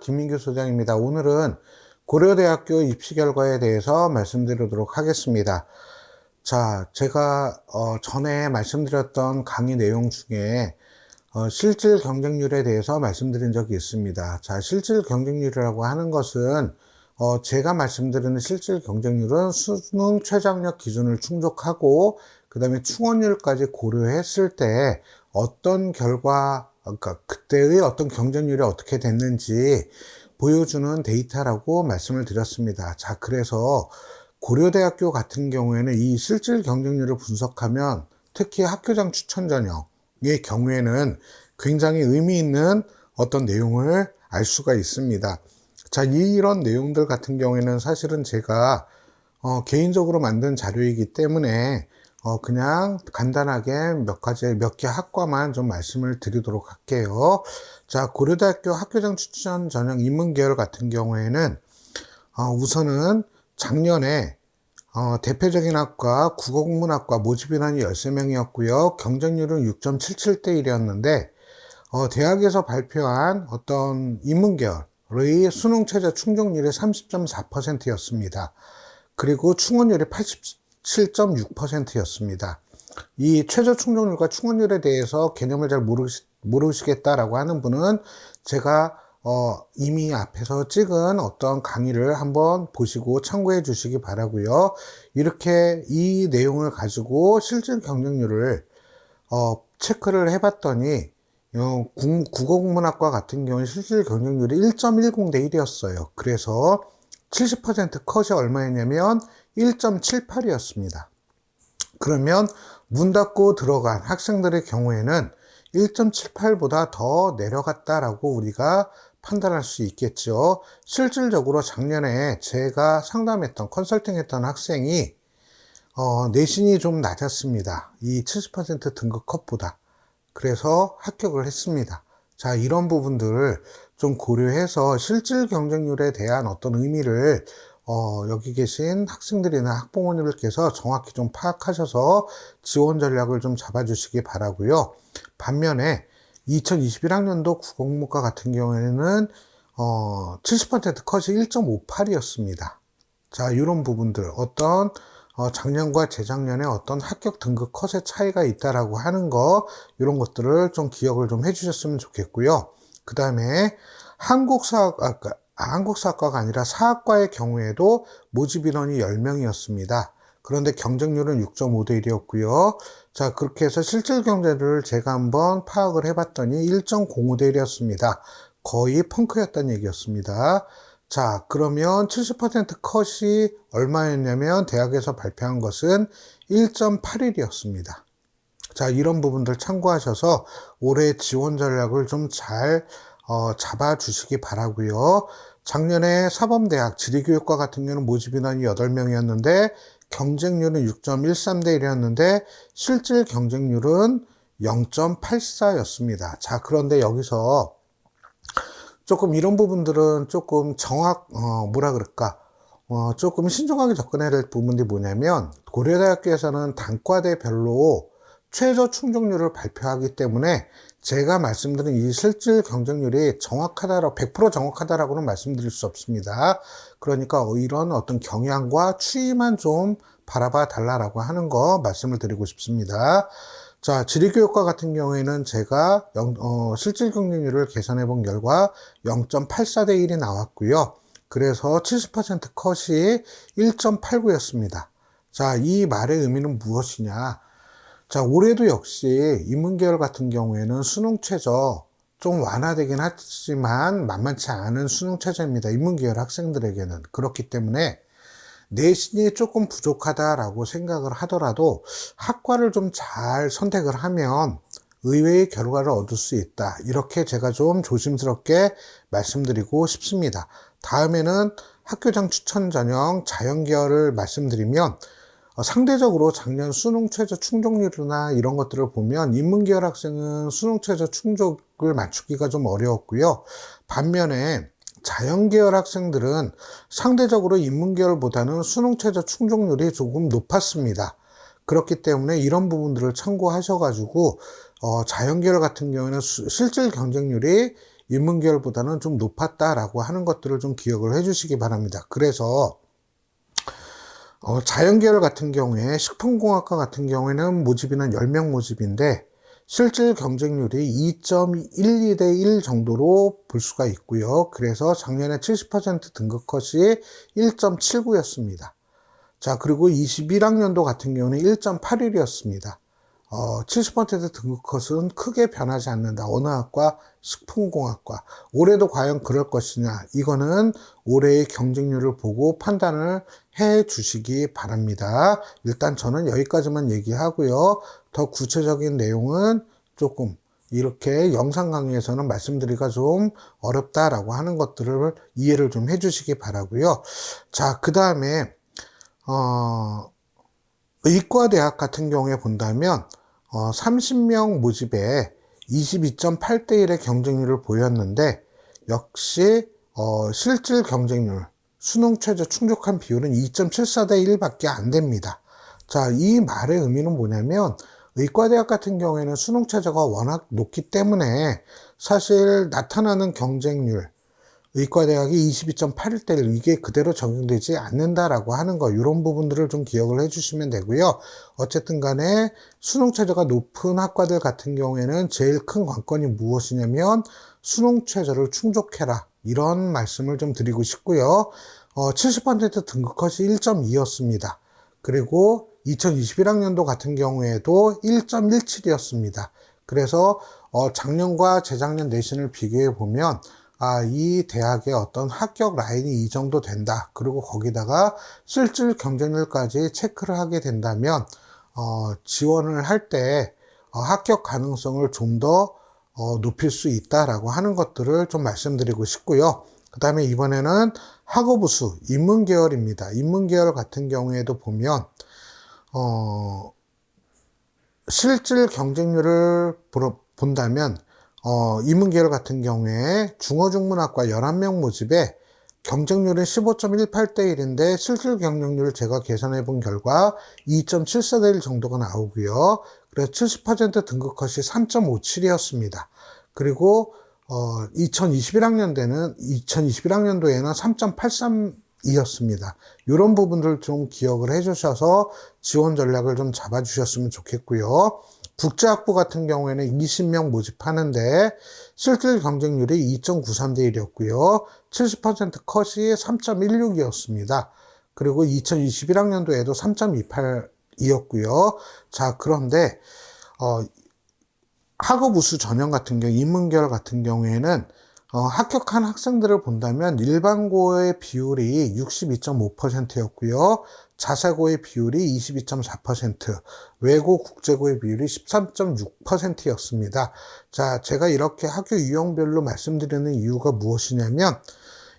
김민규 소장입니다. 오늘은 고려대학교 입시 결과에 대해서 말씀드리도록 하겠습니다. 자, 제가 전에 말씀드렸던 강의 내용 중에 실질 경쟁률에 대해서 말씀드린 적이 있습니다. 자, 실질 경쟁률이라고 하는 것은 제가 말씀드리는 실질 경쟁률은 수능 최저학력 기준을 충족하고 그 다음에 충원율까지 고려했을 때 어떤 결과, 그러니까 그때의 어떤 경쟁률이 어떻게 됐는지 보여주는 데이터라고 말씀을 드렸습니다. 자, 그래서 고려대학교 같은 경우에는 이 실질 경쟁률을 분석하면 특히 학교장 추천 전형의 경우에는 굉장히 의미 있는 어떤 내용을 알 수가 있습니다. 자, 이런 내용들 같은 경우에는 사실은 제가 개인적으로 만든 자료이기 때문에 그냥 간단하게 몇 개 학과만 좀 말씀을 드리도록 할게요. 자, 고려대학교 학교장 추천 전형 인문계열 같은 경우에는 우선은 작년에 대표적인 학과 국어국문학과 모집 인원이 13명이었고요. 경쟁률은 6.77대 1이었는데 대학에서 발표한 어떤 인문계열의 수능 최저 충족률이 30.4%였습니다. 그리고 충원율이 87.6%였습니다. 이 최저 충족률과 충원율에 대해서 개념을 잘 모르시겠다라고 하는 분은 제가 이미 앞에서 찍은 어떤 강의를 한번 보시고 참고해 주시기 바라고요. 이렇게 이 내용을 가지고 실질 경쟁률을 체크를 해봤더니 국어국문학과 같은 경우는 실질 경쟁률이 1.10대 1이었어요. 그래서 70% 컷이 얼마였냐면 1.78이었습니다. 그러면 문 닫고 들어간 학생들의 경우에는 1.78보다 더 내려갔다라고 우리가 판단할 수 있겠죠. 실질적으로 작년에 제가 상담했던 컨설팅했던 학생이 내신이 좀 낮았습니다. 이 70% 등급 컷보다. 그래서 합격을 했습니다. 자, 이런 부분들을 좀 고려해서 실질 경쟁률에 대한 어떤 의미를 여기 계신 학생들이나 학부모님들께서 정확히 좀 파악하셔서 지원 전략을 좀 잡아주시기 바라고요. 반면에 2021학년도 국어국문과 같은 경우에는 70% 컷이 1.58이었습니다. 자, 이런 부분들 어떤 작년과 재작년에 어떤 합격 등급 컷의 차이가 있다라고 하는 거 이런 것들을 좀 기억을 좀 해주셨으면 좋겠고요. 그 다음에 한국사학과가 아니라 사학과의 경우에도 모집 인원이 10명이었습니다. 그런데 경쟁률은 6.5대 1이었고요. 자, 그렇게 해서 실질 경쟁률을 제가 한번 파악을 해봤더니 1.05대 1이었습니다. 거의 펑크였다는 얘기였습니다. 자, 그러면 70% 컷이 얼마였냐면 대학에서 발표한 것은 1.81이었습니다. 자, 이런 부분들 참고하셔서 올해 지원 전략을 좀 잘 잡아주시기 바라고요. 작년에 사범대학 지리교육과 같은 경우는 모집 인원이 8명이었는데 경쟁률은 6.13대 1이었는데 실질 경쟁률은 0.84였습니다. 자, 그런데 여기서 조금 이런 부분들은 조금 조금 신중하게 접근해야 될 부분이 뭐냐면 고려대학교에서는 단과대별로 최저 충족률을 발표하기 때문에 제가 말씀드린 이 실질 경쟁률이 100% 정확하다라고는 말씀드릴 수 없습니다. 그러니까 이런 어떤 경향과 추이만 좀 바라봐 달라라고 하는 거 말씀을 드리고 싶습니다. 자, 지리교육과 같은 경우에는 제가 실질 경쟁률을 계산해 본 결과 0.84대 1이 나왔고요. 그래서 70% 컷이 1.89였습니다. 자, 이 말의 의미는 무엇이냐? 자, 올해도 역시 인문계열 같은 경우에는 수능 최저 좀 완화되긴 하지만 만만치 않은 수능 최저입니다. 인문계열 학생들에게는. 그렇기 때문에 내신이 조금 부족하다라고 생각을 하더라도 학과를 좀 잘 선택을 하면 의외의 결과를 얻을 수 있다. 이렇게 제가 좀 조심스럽게 말씀드리고 싶습니다. 다음에는 학교장 추천 전형 자연계열을 말씀드리면 상대적으로 작년 수능 최저 충족률이나 이런 것들을 보면 인문계열 학생은 수능 최저 충족을 맞추기가 좀 어려웠고요. 반면에 자연계열 학생들은 상대적으로 인문계열보다는 수능 최저 충족률이 조금 높았습니다. 그렇기 때문에 이런 부분들을 참고하셔가지고 자연계열 같은 경우에는 실질 경쟁률이 인문계열보다는 좀 높았다라고 하는 것들을 좀 기억을 해 주시기 바랍니다. 그래서 자연계열 같은 경우에 식품공학과 같은 경우에는 모집인은 10명 모집인데 실질 경쟁률이 2.12대 1 정도로 볼 수가 있고요. 그래서 작년에 70% 등급 컷이 1.79였습니다. 자, 그리고 21학년도 같은 경우는 1.81이었습니다. 70% 등급 컷은 크게 변하지 않는다. 언어학과, 식품공학과. 올해도 과연 그럴 것이냐. 이거는 올해의 경쟁률을 보고 판단을 해 주시기 바랍니다. 일단 저는 여기까지만 얘기하고요. 더 구체적인 내용은 조금 이렇게 영상 강의에서는 말씀드리기가 좀 어렵다라고 하는 것들을 이해를 좀 해주시기 바라고요. 자, 그 다음에 의과대학 같은 경우에 본다면 30명 모집에 22.8대 1의 경쟁률을 보였는데 역시 실질 경쟁률 수능 최저 충족한 비율은 2.74대 1밖에 안 됩니다. 자, 이 말의 의미는 뭐냐면 의과대학 같은 경우에는 수능 최저가 워낙 높기 때문에 사실 나타나는 경쟁률 의과대학이 22.81대 1 이게 그대로 적용되지 않는다라고 하는 거 이런 부분들을 좀 기억을 해주시면 되고요. 어쨌든 간에 수능 최저가 높은 학과들 같은 경우에는 제일 큰 관건이 무엇이냐면 수능 최저를 충족해라 이런 말씀을 좀 드리고 싶고요. 70% 등급 컷이 1.2였습니다. 그리고 2021학년도 같은 경우에도 1.17이었습니다. 그래서 작년과 재작년 내신을 비교해 보면 이 대학의 어떤 합격 라인이 이 정도 된다. 그리고 거기다가 실질 경쟁률까지 체크를 하게 된다면, 지원을 할 때, 합격 가능성을 좀 더, 높일 수 있다라고 하는 것들을 좀 말씀드리고 싶고요. 그 다음에 이번에는 학업우수, 인문계열입니다. 인문계열 같은 경우에도 보면, 실질 경쟁률을 본다면, 인문계열 같은 경우에 중어중문학과 11명 모집에 경쟁률은 15.18대 1인데 실질 경쟁률을 제가 계산해 본 결과 2.74대 1 정도가 나오고요. 그래서 70% 등급 컷이 3.57이었습니다. 그리고 2021학년도에는 3.83이었습니다. 이런 부분들 좀 기억을 해 주셔서 지원 전략을 좀 잡아 주셨으면 좋겠고요. 국제학부 같은 경우에는 20명 모집하는데 실질 경쟁률이 2.93대 1이었고요. 70% 컷이 3.16이었습니다. 그리고 2021학년도에도 3.28이었고요. 자, 그런데 학업우수 전형 같은 경우, 인문계열 같은 경우에는 합격한 학생들을 본다면 일반고의 비율이 62.5%였고요. 자사고의 비율이 22.4%, 외고 국제고의 비율이 13.6%였습니다. 자, 제가 이렇게 학교 유형별로 말씀드리는 이유가 무엇이냐면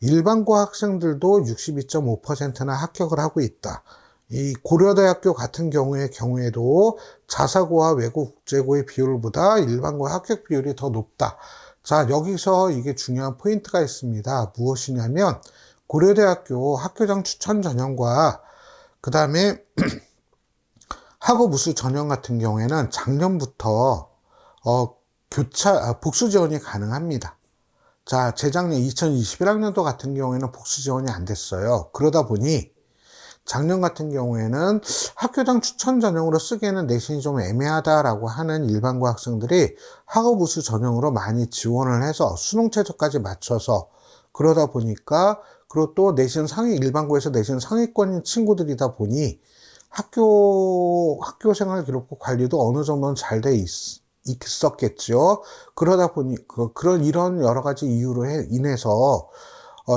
일반고 학생들도 62.5%나 합격을 하고 있다. 이 고려대학교 같은 경우에도 자사고와 외고 국제고의 비율보다 일반고 합격 비율이 더 높다. 자, 여기서 이게 중요한 포인트가 있습니다. 무엇이냐면 고려대학교 학교장 추천 전형과 그 다음에 학업우수 전형 같은 경우에는 작년부터 복수 지원이 가능합니다. 자, 재작년 2021학년도 같은 경우에는 복수 지원이 안 됐어요. 그러다 보니 작년 같은 경우에는 학교장 추천 전형으로 쓰기에는 내신이 좀 애매하다라고 하는 일반고 학생들이 학업우수 전형으로 많이 지원을 해서 수능 최저까지 맞춰서 그러다 보니까 그리고 또 내신 일반고에서 내신 상위권인 친구들이다 보니 학교 생활 기록부 관리도 어느 정도는 잘 돼 있었겠죠. 그러다 보니 이런 여러 가지 이유로 인해서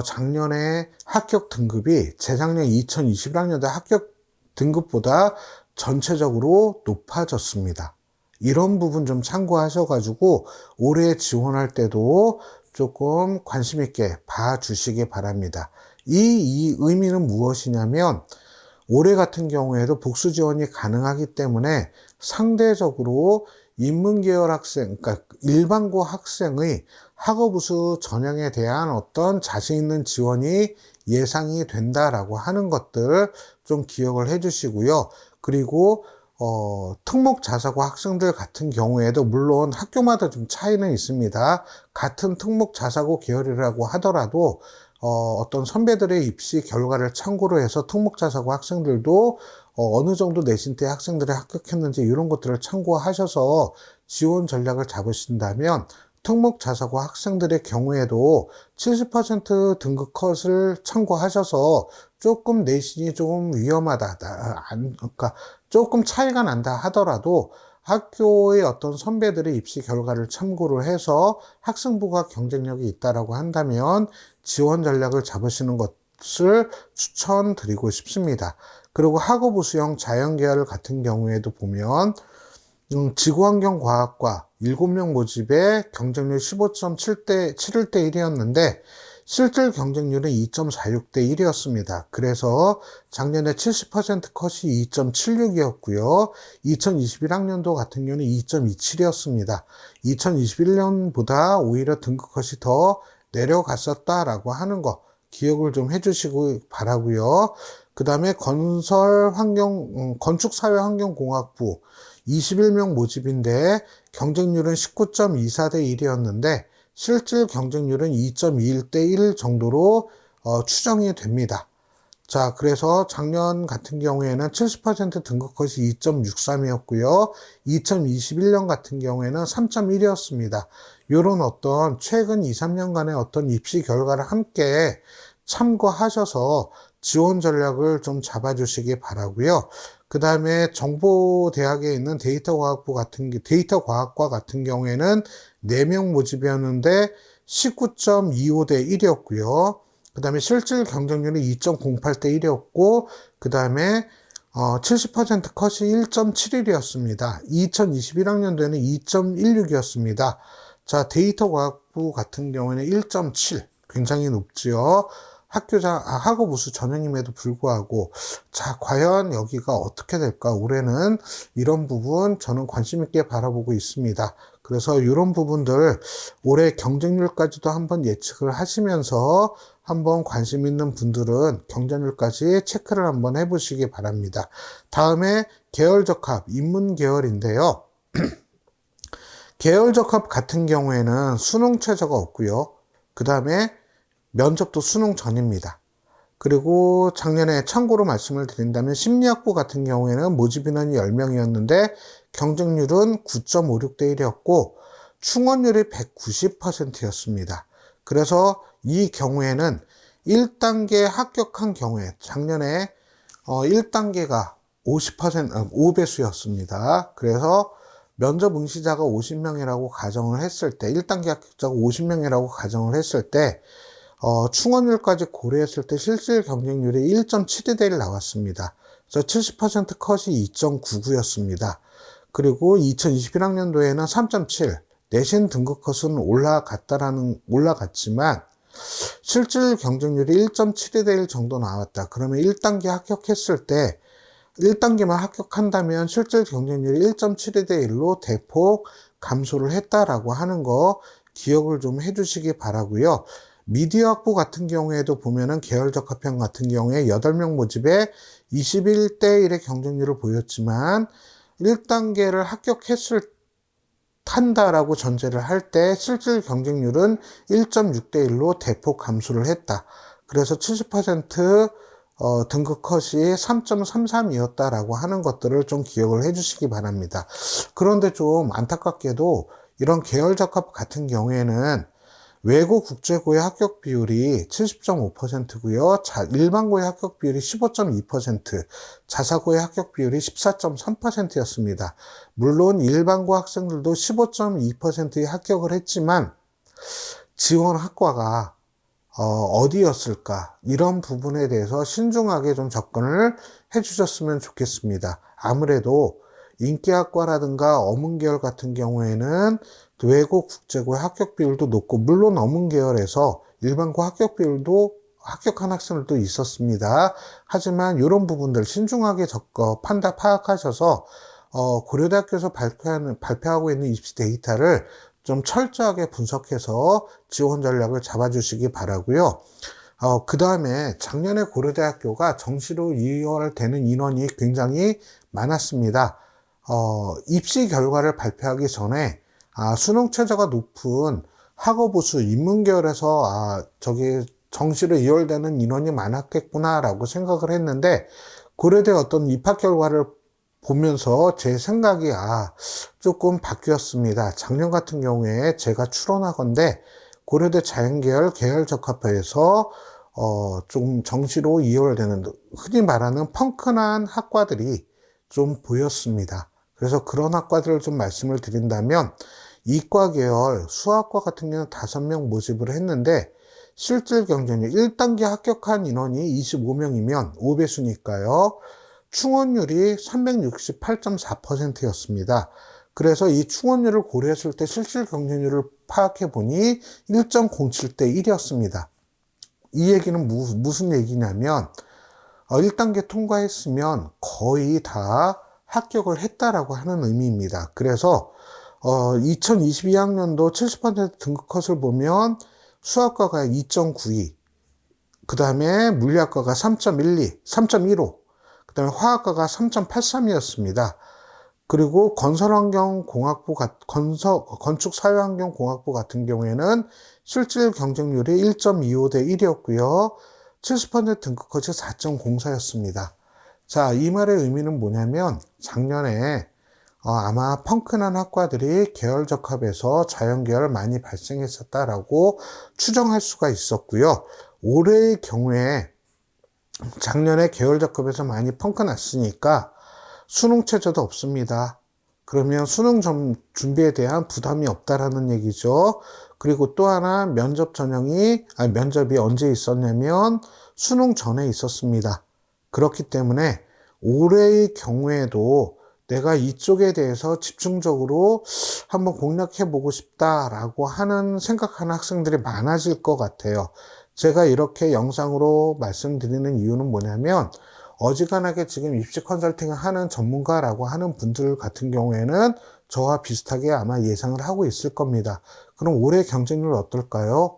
작년에 합격 등급이 재작년 2021학년도 합격 등급보다 전체적으로 높아졌습니다. 이런 부분 좀 참고하셔가지고 올해 지원할 때도 조금 관심 있게 봐주시기 바랍니다. 이 의미는 무엇이냐면 올해 같은 경우에도 복수 지원이 가능하기 때문에 상대적으로 인문계열 학생, 그러니까 일반고 학생의 학업우수 전형에 대한 어떤 자신 있는 지원이 예상이 된다라고 하는 것들 좀 기억을 해 주시고요. 그리고 특목 자사고 학생들 같은 경우에도 물론 학교마다 좀 차이는 있습니다. 같은 특목 자사고 계열이라고 하더라도 어떤 선배들의 입시 결과를 참고로 해서 특목 자사고 학생들도 어느 정도 내신 때 학생들이 합격했는지 이런 것들을 참고하셔서 지원 전략을 잡으신다면 특목 자사고 학생들의 경우에도 70% 등급 컷을 참고하셔서 조금 내신이 조금 위험하다, 그러니까 조금 차이가 난다 하더라도 학교의 어떤 선배들의 입시 결과를 참고로 해서 학생부가 경쟁력이 있다라고 한다면 지원 전략을 잡으시는 것을 추천드리고 싶습니다. 그리고 학업 우수형 자연계열 같은 경우에도 보면 지구환경과학과 7명 모집에 경쟁률 15.7대 7대 1이었는데 실질 경쟁률은 2.46대 1이었습니다. 그래서 작년에 70% 컷이 2.76이었고요. 2021학년도 같은 경우는 2.27이었습니다. 2021년보다 오히려 등급 컷이 더 내려갔었다라고 하는 거 기억을 좀 해주시고 바라고요. 그 다음에 건축사회환경공학부 21명 모집인데 경쟁률은 19.24대 1이었는데 실질 경쟁률은 2.21대 1 정도로 추정이 됩니다. 자, 그래서 작년 같은 경우에는 70% 등급 컷이 2.63이었고요. 2021년 같은 경우에는 3.1이었습니다. 이런 어떤 최근 2, 3년간의 어떤 입시 결과를 함께 참고하셔서 지원 전략을 좀 잡아주시기 바라고요. 그 다음에 정보대학에 있는 데이터과학과 같은 경우에는 4명 모집이었는데 19.25대 1이었고요. 그 다음에 실질 경쟁률이 2.08대 1이었고, 그 다음에 70% 컷이 1.71이었습니다. 2021학년도에는 2.16이었습니다. 자, 데이터과학부 같은 경우에는 1.7, 굉장히 높지요. 학업 우수 전형임에도 불구하고, 자, 과연 여기가 어떻게 될까? 올해는 이런 부분 저는 관심 있게 바라보고 있습니다. 그래서 이런 부분들 올해 경쟁률까지도 한번 예측을 하시면서 한번 관심 있는 분들은 경쟁률까지 체크를 한번 해보시기 바랍니다. 다음에 계열적합, 인문계열인데요. 계열적합 같은 경우에는 수능 최저가 없고요. 그 다음에 면접도 수능 전입니다. 그리고 작년에 참고로 말씀을 드린다면 심리학부 같은 경우에는 모집 인원이 10명이었는데 경쟁률은 9.56대 1이었고 충원율이 190%였습니다. 그래서 이 경우에는 1단계 합격한 경우에 작년에 1단계가 50%, 5배수였습니다. 그래서 면접 응시자가 50명이라고 가정을 했을 때 1단계 합격자가 50명이라고 가정을 했을 때 충원율까지 고려했을 때 실질 경쟁률이 1.72대 1 나왔습니다. 그래서 70% 컷이 2.99였습니다. 그리고 2021학년도에는 3.7, 내신 등급 컷은 올라갔지만 실질 경쟁률이 1.72대 1 정도 나왔다. 그러면 1단계 합격했을 때 1단계만 합격한다면 실질 경쟁률이 1.72대 1로 대폭 감소를 했다라고 하는 거 기억을 좀 해주시기 바라고요. 미디어학부 같은 경우에도 보면은 계열적합형 같은 경우에 8명 모집에 21대 1의 경쟁률을 보였지만 1단계를 합격한다라고 전제를 할 때 실질 경쟁률은 1.6대 1로 대폭 감소를 했다. 그래서 70% 등급 컷이 3.33이었다라고 하는 것들을 좀 기억을 해주시기 바랍니다. 그런데 좀 안타깝게도 이런 계열적합 같은 경우에는 외고 국제고의 합격 비율이 70.5%고요. 일반고의 합격 비율이 15.2%, 자사고의 합격 비율이 14.3%였습니다. 물론 일반고 학생들도 15.2%의 합격을 했지만 지원 학과가 어디였을까? 이런 부분에 대해서 신중하게 좀 접근을 해주셨으면 좋겠습니다. 아무래도 인기학과라든가 어문계열 같은 경우에는 외고 국제고의 합격 비율도 높고, 물론 어문계열에서 일반고 합격 비율도 합격한 학생들도 있었습니다. 하지만 이런 부분들 신중하게 파악하셔서 고려대학교에서 발표하고 있는 입시 데이터를 좀 철저하게 분석해서 지원 전략을 잡아주시기 바라고요. 그 다음에 작년에 고려대학교가 정시로 이월되는 인원이 굉장히 많았습니다. 입시 결과를 발표하기 전에 수능 최저가 높은 학업우수 인문계열에서 저기 정시로 이월되는 인원이 많았겠구나라고 생각을 했는데, 고려대 어떤 입학 결과를 보면서 제 생각이 조금 바뀌었습니다. 작년 같은 경우에 제가 추론하건대 고려대 자연계열 계열적합회에서 좀 정시로 이월되는, 흔히 말하는 펑크난 학과들이 좀 보였습니다. 그래서 그런 학과들을 좀 말씀을 드린다면, 이과 계열 수학과 같은 경우는 5명 모집을 했는데, 실질 경쟁률 1단계 합격한 인원이 25명이면 5배수니까요. 충원율이 368.4%였습니다. 그래서 이 충원율을 고려했을 때 실질 경쟁률을 파악해 보니 1.07대 1이었습니다. 이 얘기는 무슨 얘기냐면 1단계 통과했으면 거의 다 합격을 했다라고 하는 의미입니다. 그래서 2022학년도 70% 등급컷을 보면 수학과가 2.92, 그 다음에 물리학과가 3.12, 3.15, 그 다음에 화학과가 3.83이었습니다. 그리고 건축사회환경공학부 같은 경우에는 실질 경쟁률이 1.25대 1이었고요. 70% 등급컷이 4.04였습니다. 자, 이 말의 의미는 뭐냐면 작년에 아마 펑크난 학과들이 계열적합에서 자연계열 많이 발생했었다라고 추정할 수가 있었고요. 올해의 경우에 작년에 계열적합에서 많이 펑크났으니까 수능 최저도 없습니다. 그러면 수능 준비에 대한 부담이 없다라는 얘기죠. 그리고 또 하나 면접이 언제 있었냐면 수능 전에 있었습니다. 그렇기 때문에 올해의 경우에도 내가 이쪽에 대해서 집중적으로 한번 공략해 보고 싶다라고 생각하는 학생들이 많아질 것 같아요. 제가 이렇게 영상으로 말씀드리는 이유는 뭐냐면, 어지간하게 지금 입시 컨설팅을 하는 전문가라고 하는 분들 같은 경우에는 저와 비슷하게 아마 예상을 하고 있을 겁니다. 그럼 올해 경쟁률 어떨까요?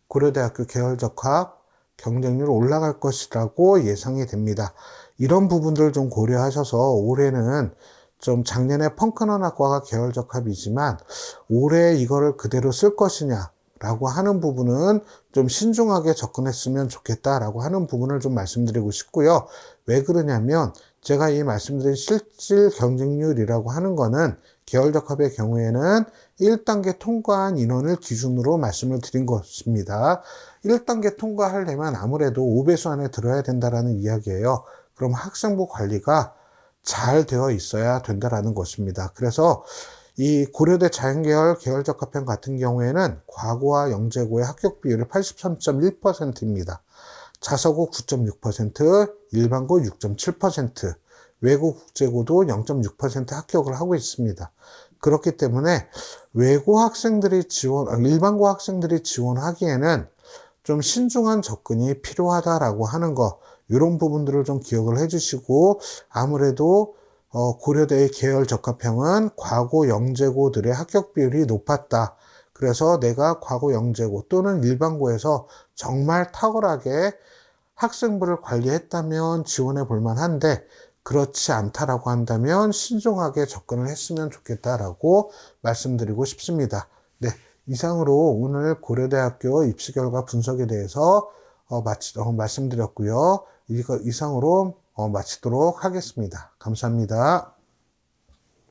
고려대학교 계열적합 경쟁률 올라갈 것이라고 예상이 됩니다. 이런 부분들 좀 고려하셔서 올해는 좀 작년에 펑크난 학과가 계열적합이지만 올해 이거를 그대로 쓸 것이냐 라고 하는 부분은 좀 신중하게 접근했으면 좋겠다라고 하는 부분을 좀 말씀드리고 싶고요. 왜 그러냐면 제가 이 말씀드린 실질 경쟁률이라고 하는 거는 계열적합의 경우에는 1단계 통과한 인원을 기준으로 말씀을 드린 것입니다. 1단계 통과하려면 아무래도 5배수 안에 들어야 된다라는 이야기예요. 그럼 학생부 관리가 잘 되어 있어야 된다라는 것입니다. 그래서 이 고려대 자연계열 계열적합형 같은 경우에는 과고와 영재고의 합격 비율이 83.1%입니다. 자서고 9.6%, 일반고 6.7%, 외고 국제고도 0.6% 합격을 하고 있습니다. 그렇기 때문에 일반고 학생들이 지원하기에는 좀 신중한 접근이 필요하다라고 하는 거, 이런 부분들을 좀 기억을 해주시고, 아무래도 고려대의 계열 적합형은 과고 영재고들의 합격 비율이 높았다. 그래서 내가 과고 영재고 또는 일반고에서 정말 탁월하게 학생부를 관리했다면 지원해 볼 만한데, 그렇지 않다라고 한다면 신중하게 접근을 했으면 좋겠다라고 말씀드리고 싶습니다. 네, 이상으로 오늘 고려대학교 입시 결과 분석에 대해서 말씀드렸고요. 이상으로 마치도록 하겠습니다. 감사합니다.